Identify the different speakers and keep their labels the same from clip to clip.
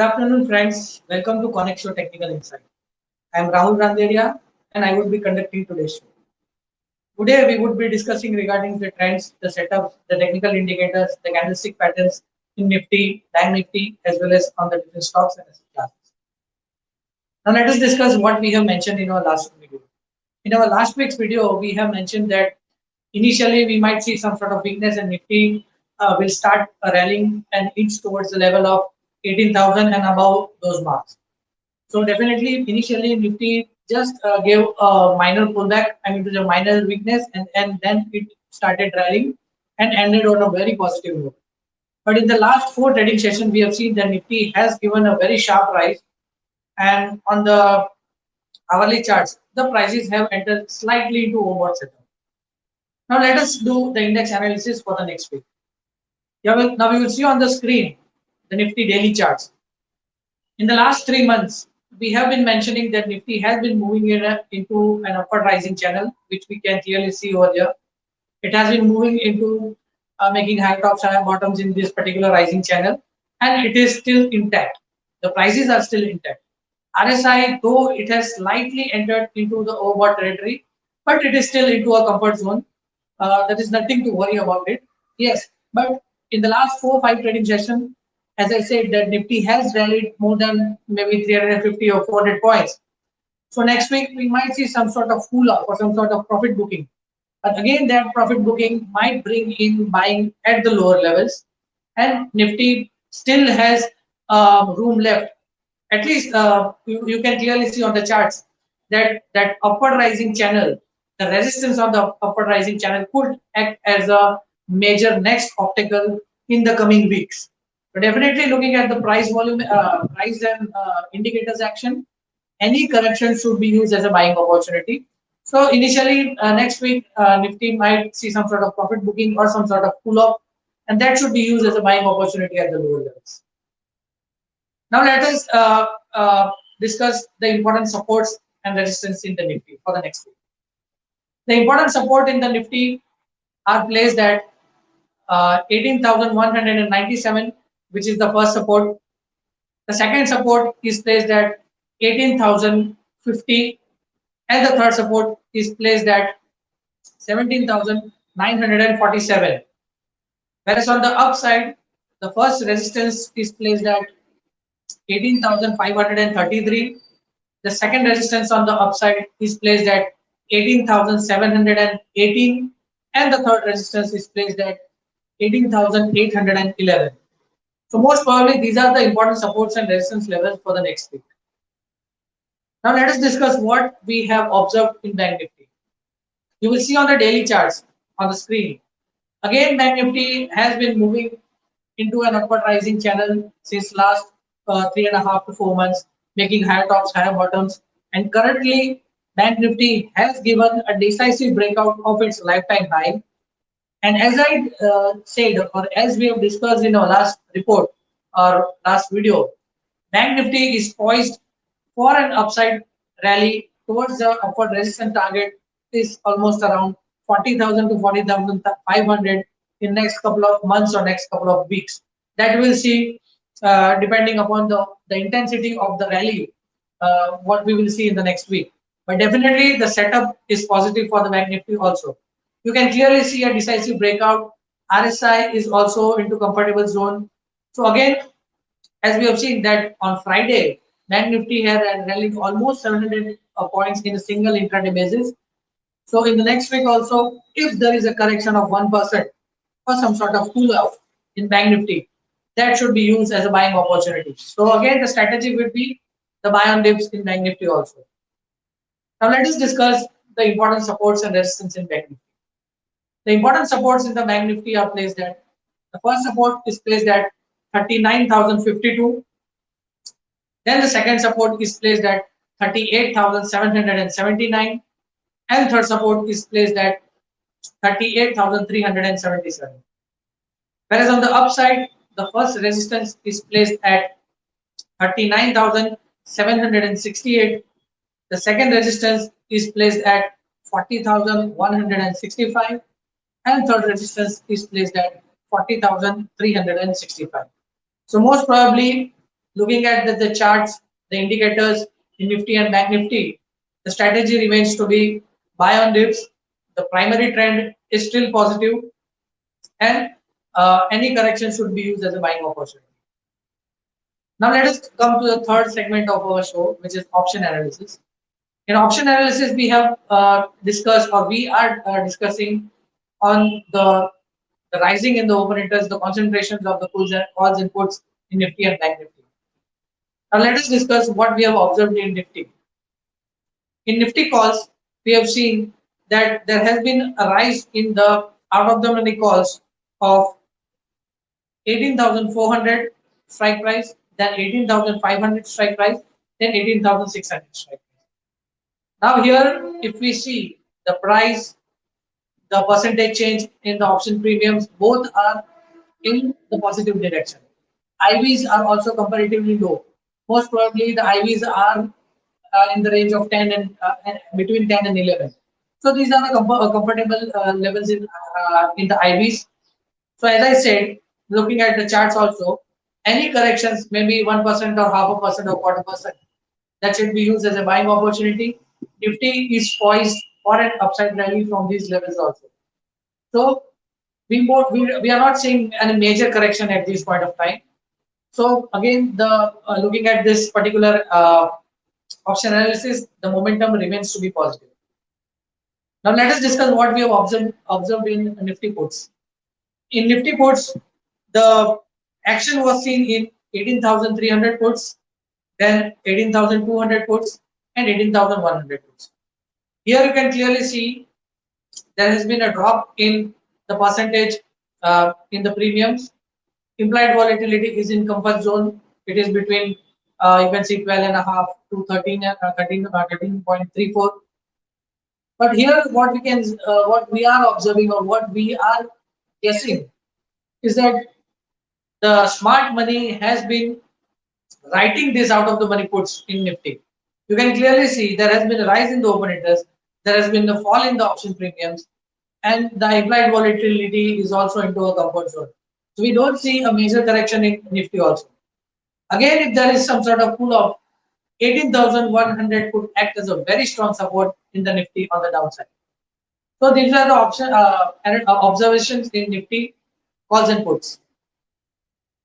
Speaker 1: Good afternoon, friends. Welcome to Connect Show Technical Insight. I am Rahul Randeria and I would be conducting today's show. Today, we would be discussing regarding the trends, the setups, the technical indicators, the candlestick patterns in Nifty, Bank Nifty, as well as on the different stocks and asset classes. Now, let us discuss what we have mentioned in our last video. In our last week's video, we have mentioned that initially we might see some sort of weakness and Nifty will start rallying and inch towards the level of 18,000 and above those marks. So definitely initially Nifty just gave a minor pullback, it was a minor weakness and then it started rallying and ended on a very positive note. But in the last four trading sessions, we have seen that Nifty has given a very sharp rise, and on the hourly charts, the prices have entered slightly into overbought setup. Now let us do the index analysis for the next week. Now we will see on the screen the Nifty daily charts. In the last 3 months, we have been mentioning that Nifty has been moving into an upward rising channel, which we can clearly see over here. It has been moving into making higher tops, higher bottoms in this particular rising channel, and it is still intact. The prices are still intact. RSI, though it has slightly entered into the overbought territory, but it is still into a comfort zone. There is nothing to worry about it. Yes, but in the last 4 or 5 trading sessions, as I said, that Nifty has rallied more than maybe 350 or 400 points. So next week we might see some sort of cool off or some sort of profit booking. But again, that profit booking might bring in buying at the lower levels, and Nifty still has room left. At least you can clearly see on the charts that upward rising channel, the resistance on the upward rising channel could act as a major next obstacle in the coming weeks. But definitely looking at the price volume, price and indicators action, any correction should be used as a buying opportunity. So initially next week, Nifty might see some sort of profit booking or some sort of pull off, and that should be used as a buying opportunity at the lower levels. Now let us discuss the important supports and resistance in the Nifty for the next week. The important support in the Nifty are placed at 18,197, which is the first support. The second support is placed at 18,050, and the third support is placed at 17,947. Whereas on the upside, the first resistance is placed at 18,533. The second resistance on the upside is placed at 18,718, and the third resistance is placed at 18,811. So most probably these are the important supports and resistance levels for the next week. Now let us discuss what we have observed in Bank Nifty. You will see on the daily charts on the screen. Again, Bank Nifty has been moving into an upward rising channel since last 3.5 to 4 months, making higher tops, higher bottoms, and currently Bank Nifty has given a decisive breakout of its lifetime high. And as I said, or as we have discussed in our last report or last video, Bank Nifty is poised for an upside rally towards the upward resistance target is almost around 40,000 to 40,500 in next couple of months or next couple of weeks. That we'll see depending upon the intensity of the rally, what we will see in the next week. But definitely the setup is positive for the Bank Nifty also. You can clearly see a decisive breakout. RSI is also into comfortable zone. So again, as we have seen that on Friday, Bank Nifty had rallied almost 700 points in a single intraday basis. So in the next week also, if there is a correction of 1% or some sort of cool off in Bank Nifty, that should be used as a buying opportunity. So again, the strategy would be the buy on dips in Bank Nifty also. Now let us discuss the important supports and resistance in Bank Nifty. The important supports in the Bank Nifty are placed at, the first support is placed at 39,052. Then the second support is placed at 38,779. And third support is placed at 38,377. Whereas on the upside, the first resistance is placed at 39,768. The second resistance is placed at 40,165, and third resistance is placed at 40,365. So most probably looking at the charts, the indicators in Nifty and Bank Nifty, the strategy remains to be buy on dips. The primary trend is still positive, and any correction should be used as a buying opportunity. Now let us come to the third segment of our show, which is option analysis. In option analysis, we have discussed, or we are discussing on the rising in the open interest, the concentrations of the calls and puts in Nifty and Bank Nifty. Now let us discuss what we have observed in Nifty. In Nifty calls, we have seen that there has been a rise in the out of the money calls of 18,400 strike price, then 18,500 strike price, then 18,600 strike price. Now here, if we see the price, the percentage change in the option premiums, both are in the positive direction. IVs are also comparatively low. Most probably the IVs are in the range of 10 and between 10 and 11. So these are the comfortable levels in the IVs. So as I said, looking at the charts also, any corrections, maybe 1% or half a percent or quarter percent, that should be used as a buying opportunity. Nifty is poised for an upside rally from these levels also. So we are not seeing any major correction at this point of time. So again, the looking at this particular option analysis, the momentum remains to be positive. Now let us discuss what we have observed in Nifty puts. In Nifty puts, the action was seen in 18,300 puts, then 18,200 puts, and 18,100 puts. Here you can clearly see there has been a drop in the percentage in the premiums. Implied volatility is in comfort zone. It is between you can see 12.5 to 13.34. But here what we are observing or what we are guessing is that the smart money has been writing this out of the money puts in Nifty. You can clearly see there has been a rise in the open interest, there has been a fall in the option premiums, and the implied volatility is also into a comfort zone. So we don't see a major correction in Nifty also. Again, if there is some sort of pull off, 18,100 could act as a very strong support in the Nifty on the downside. So these are the observations in Nifty calls and puts.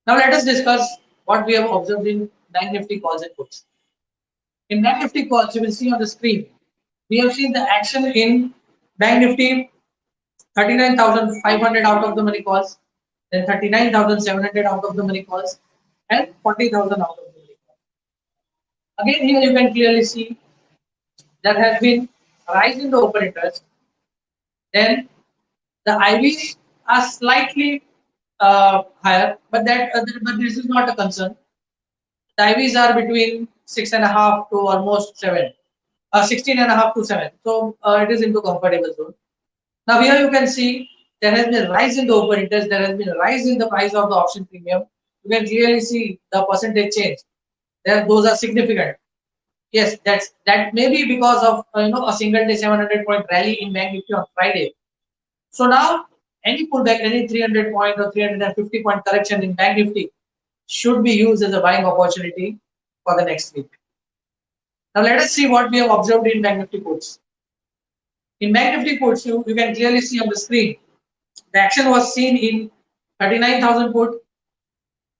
Speaker 1: Now let us discuss what we have observed in Bank Nifty calls and puts. In Bank Nifty calls, you will see on the screen, we have seen the action in Bank Nifty 39,500 out of the money calls, then 39,700 out of the money calls, and 40,000 out of the money calls. Again, here you can clearly see there has been a rise in the open interest. Then the IVs are slightly higher, but but this is not a concern. The IVs are between 6.5 to almost 7, 16.5 to 7. So it is into comfortable zone. Now here you can see there has been a rise in the open interest. There has been a rise in the price of the option premium. You can clearly see the percentage change. Those are significant. Yes, that may be because of a single day 700-point rally in Bank Nifty on Friday. So now any pullback, any 300 point or 350 point correction in Bank Nifty should be used as a buying opportunity for the next week. Now let us see what we have observed in Bank Nifty puts. In Bank Nifty puts, you can clearly see on the screen, the action was seen in 39,000 put,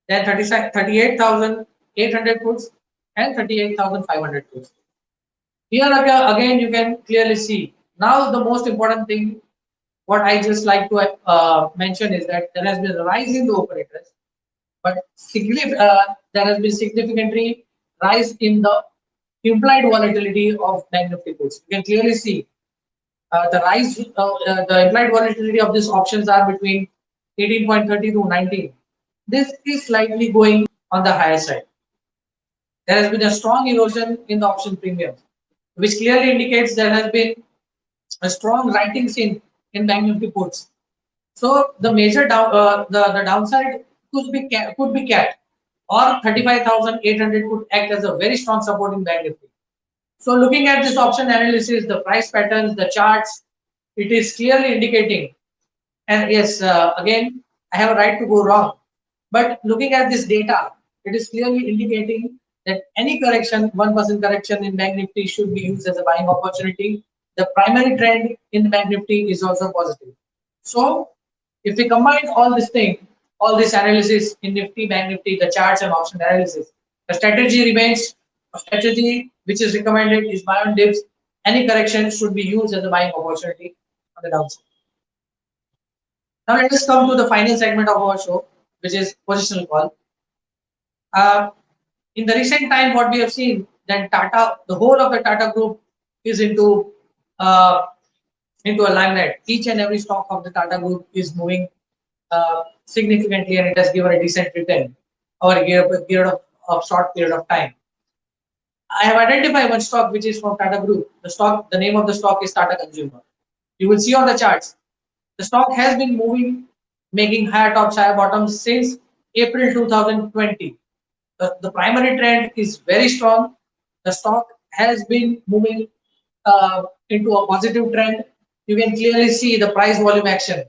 Speaker 1: then 38,800 puts, and 38,500 puts. Here again, you can clearly see. Now the most important thing, what I just like to mention is that there has been a rise in the open interest, but there has been significantly rise in the implied volatility of Bank Nifty puts. You can clearly see the rise, the implied volatility of these options are between 18.30 to 19. This is slightly going on the higher side. There has been a strong erosion in the option premiums, which clearly indicates there has been a strong writing in Bank Nifty puts. So the major the downside could be capped, or 35,800 could act as a very strong support in Bank Nifty. So looking at this option analysis, the price patterns, the charts, it is clearly indicating. And yes, again, I have a right to go wrong. But looking at this data, it is clearly indicating that any correction, 1% correction in Bank Nifty should be used as a buying opportunity. The primary trend in Bank Nifty is also positive. So if we combine all this thing, all this analysis in Nifty, Bank Nifty, the charts and option analysis, the strategy remains a strategy which is recommended is buy on dips. Any correction should be used as a buying opportunity on the downside. Now let us come to the final segment of our show, which is positional call. Uh, in the recent time, what we have seen that Tata, the whole of the Tata group is uh, into a limelight. Each and every stock of the Tata group is moving significantly, and it has given a decent return over a period of short period of time. I have identified one stock which is from Tata Group. The name of the stock is Tata Consumer. You will see on the charts. The stock has been moving, making higher tops, higher bottoms since April 2020. The primary trend is very strong. The stock has been moving into a positive trend. You can clearly see the price volume action.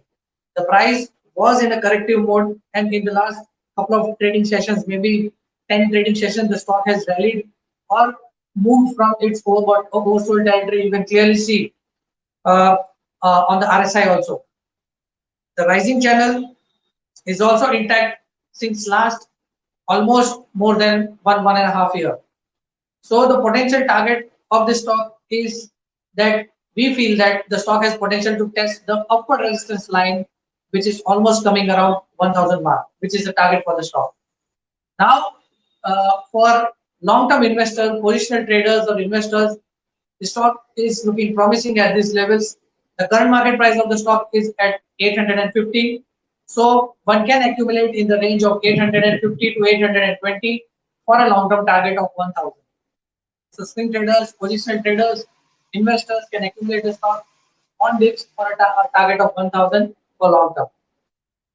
Speaker 1: The price was in a corrective mode, and in the last couple of trading sessions, maybe 10 trading sessions, the stock has rallied or moved from its oversold territory. You can clearly see uh, on the RSI also. The rising channel is also intact since last almost more than 1.5 year. So the potential target of this stock is that we feel that the stock has potential to test the upward resistance line, which is almost coming around 1000 mark, which is the target for the stock. Now, for long-term investors, positional traders or investors, the stock is looking promising at these levels. The current market price of the stock is at 850. So one can accumulate in the range of 850 to 820 for a long-term target of 1000. So swing traders, positional traders, investors can accumulate the stock on dips for a target of 1000 for long term.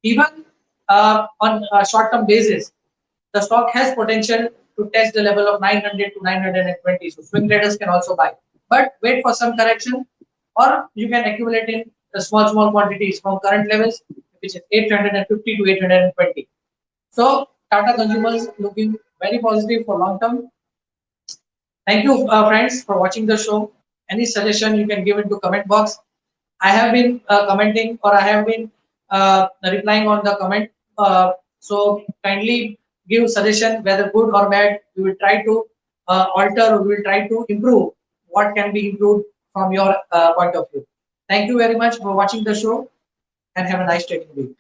Speaker 1: Even on a short term basis, the stock has potential to test the level of 900 to 920. So swing traders can also buy, but wait for some correction, or you can accumulate in small quantities from current levels, which is 850 to 820. So Tata Consumers looking very positive for long term. Thank you, friends, for watching the show. Any suggestion you can give into comment box. I have been commenting, or I have been replying on the comment. So kindly give suggestion, whether good or bad. We will try to alter, or we will try to improve what can be improved from your point of view. Thank you very much for watching the show, and have a nice trading week.